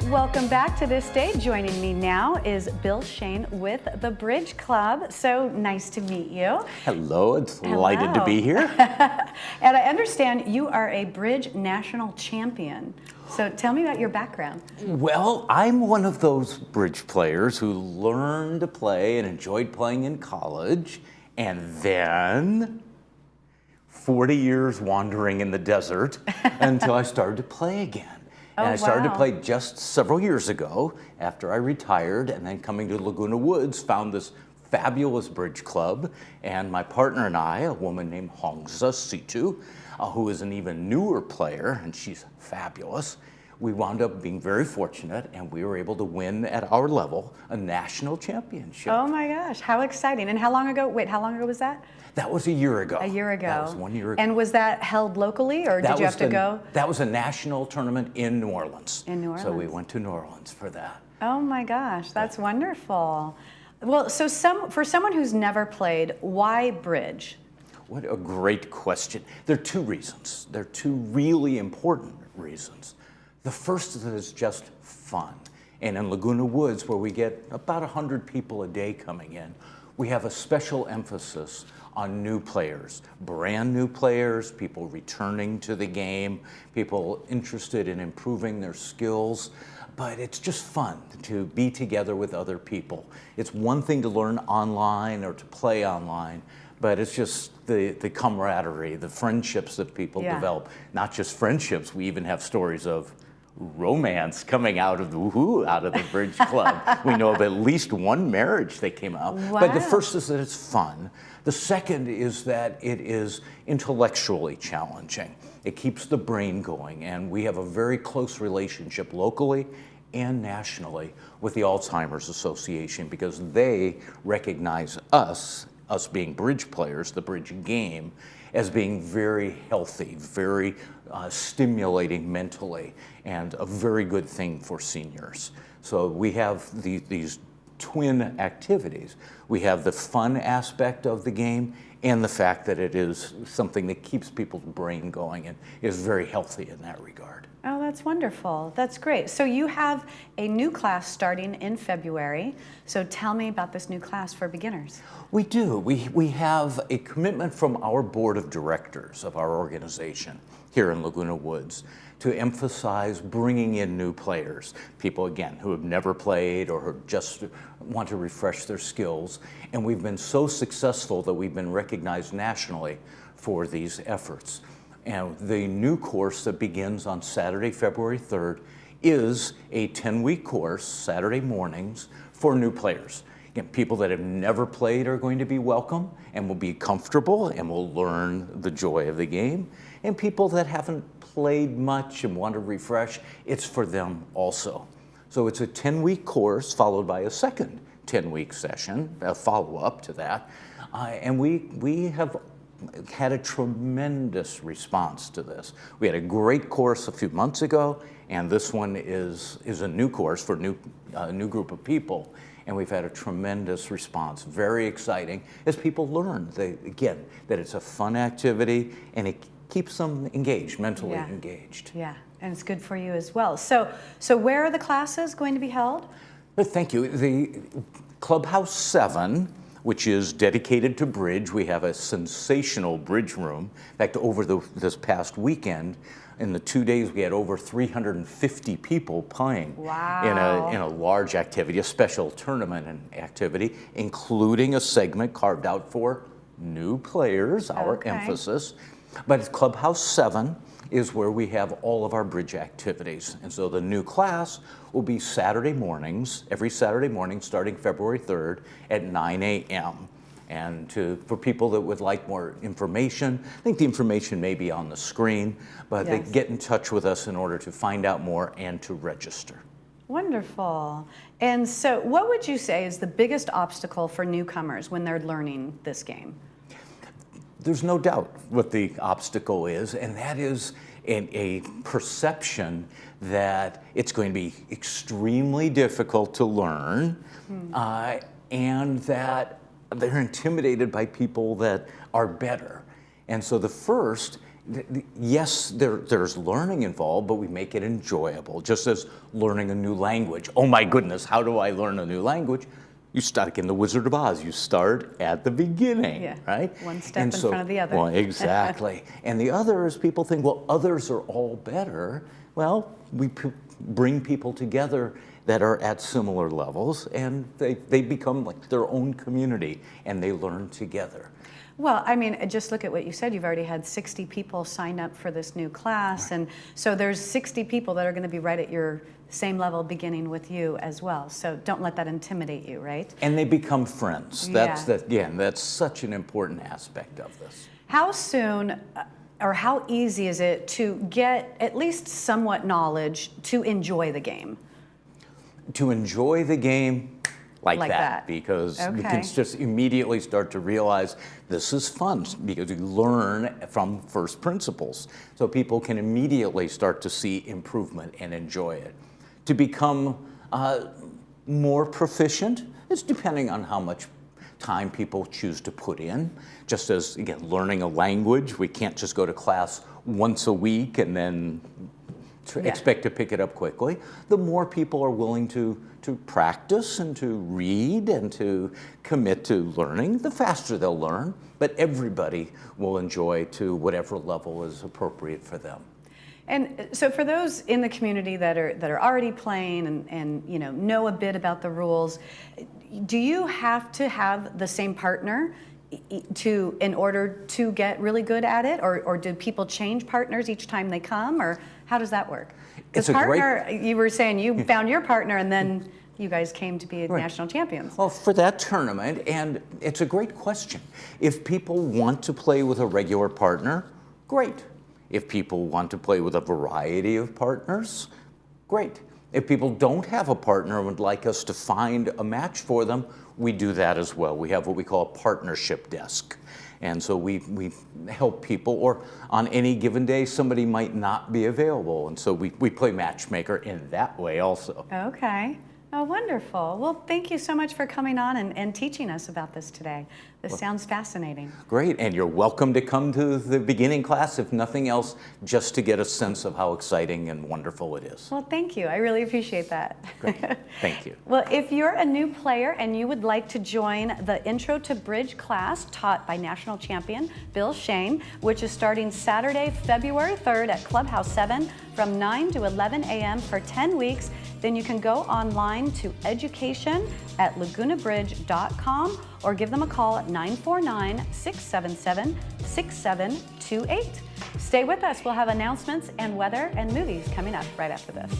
Welcome back to this day. Joining me now is Bill Shane with the Bridge Club. So nice to meet you. Hello, it's delighted to be here. And I understand you are a bridge national champion. So tell me about your background. Well, I'm one of those bridge players who learned to play and enjoyed playing in college, and then 40 years wandering in the desert until I started to play again. And I started to play just several years ago after I retired, and then coming to Laguna Woods, found this fabulous bridge club, and my partner and I, a woman named Hongza Situ, who is an even newer player, and she's fabulous. We wound up being very fortunate, and we were able to win at our level a national championship. Oh my gosh, how exciting. And how long ago, how long ago was that? That was a year ago. A year ago. That was 1 year ago. And was that held locally, or did you have to go? That was a national tournament in New Orleans. In New Orleans. So we went to New Orleans for that. Oh my gosh, that's wonderful. Well, so for someone who's never played, why bridge? What a great question. There are two reasons. There are two really important reasons. The first is that it's just fun. And in Laguna Woods, where we get about 100 people a day coming in, we have a special emphasis on new players, brand new players, people returning to the game, people interested in improving their skills. But it's just fun to be together with other people. It's one thing to learn online or to play online, but it's just the camaraderie, the friendships that people develop. Not just friendships, we even have stories of romance coming out of the Bridge Club. We know of at least one marriage that came out. Wow. But the first is that it's fun. The second is that it is intellectually challenging. It keeps the brain going, and we have a very close relationship locally and nationally with the Alzheimer's Association, because they recognize us being bridge players, the bridge game, as being very healthy, very stimulating mentally, and a very good thing for seniors. So we have these twin activities. We have the fun aspect of the game and the fact that it is something that keeps people's brain going and is very healthy in that regard. Oh, that's wonderful. That's great. So you have a new class starting in February. So tell me about this new class for beginners. We do. We have a commitment from our board of directors of our organization here in Laguna Woods to emphasize bringing in new players, people, again, who have never played or who just want to refresh their skills. And we've been so successful that we've been recognized nationally for these efforts. And the new course that begins on Saturday, February 3rd, is a 10-week course, Saturday mornings, for new players. Again, people that have never played are going to be welcome and will be comfortable and will learn the joy of the game. And people that haven't played much and want to refresh, it's for them also. So it's a 10-week course followed by a second 10-week session, a follow-up to that. And we have had a tremendous response to this. We had a great course a few months ago, and this one is a new course for a new group of people. And we've had a tremendous response, very exciting, as people learn, again, that it's a fun activity and it keeps them engaged, mentally engaged. Yeah, and it's good for you as well. So where are the classes going to be held? Thank you. The Clubhouse 7, which is dedicated to bridge. We have a sensational bridge room. In fact, over this past weekend, in the 2 days, we had over 350 people playing in a large activity, a special tournament and activity, including a segment carved out for new players, our emphasis. But Clubhouse 7 is where we have all of our bridge activities. And so the new class will be Saturday mornings, every Saturday morning starting February 3rd at 9 a.m. And for people that would like more information, I think the information may be on the screen, but they get in touch with us in order to find out more and to register. Wonderful. And so what would you say is the biggest obstacle for newcomers when they're learning this game? There's no doubt what the obstacle is, and that is a perception that it's going to be extremely difficult to learn, and that they're intimidated by people that are better. And so the first, yes, there's learning involved, but we make it enjoyable, just as learning a new language. Oh my goodness, how do I learn a new language? You start in the Wizard of Oz. You start at the beginning, right? One step in front of the other. Well, exactly. And the other is people think, well, others are all better. Well, we bring people together that are at similar levels, and they become like their own community, and they learn together. Well, I mean, just look at what you said. You've already had 60 people sign up for this new class, and so there's 60 people that are going to be right at your same level beginning with you as well. So don't let that intimidate you, right? And they become friends. That's such an important aspect of this. How soon or how easy is it to get at least somewhat knowledge to enjoy the game? To enjoy the game like that, because you can just immediately start to realize this is fun, because you learn from first principles. So people can immediately start to see improvement and enjoy it. To become more proficient is depending on how much time people choose to put in. Just as, again, learning a language, we can't just go to class once a week and then expect to pick it up quickly. The more people are willing to practice and to read and to commit to learning, the faster they'll learn. But everybody will enjoy to whatever level is appropriate for them. And so for those in the community that are already playing and know a bit about the rules, do you have to have the same partner in order to get really good at it, or do people change partners each time they come, or how does that work? Because you were saying you found your partner and then you guys came to be national champions. Well, for that tournament, and it's a great question. If people want to play with a regular partner, great. If people want to play with a variety of partners, great. If people don't have a partner and would like us to find a match for them, we do that as well. We have what we call a partnership desk. And so we help people, or on any given day, somebody might not be available. And so we play matchmaker in that way also. Okay. Oh, wonderful. Well, thank you so much for coming on and teaching us about this today. This sounds fascinating. Great, and you're welcome to come to the beginning class, if nothing else, just to get a sense of how exciting and wonderful it is. Well, thank you. I really appreciate that. Great, thank you. Well, if you're a new player and you would like to join the Intro to Bridge class taught by national champion Bill Shane, which is starting Saturday, February 3rd at Clubhouse 7 from 9 to 11 a.m. for 10 weeks, then you can go online to education@lagunabridge.com or give them a call at 949-677-6728. Stay with us. We'll have announcements and weather and movies coming up right after this.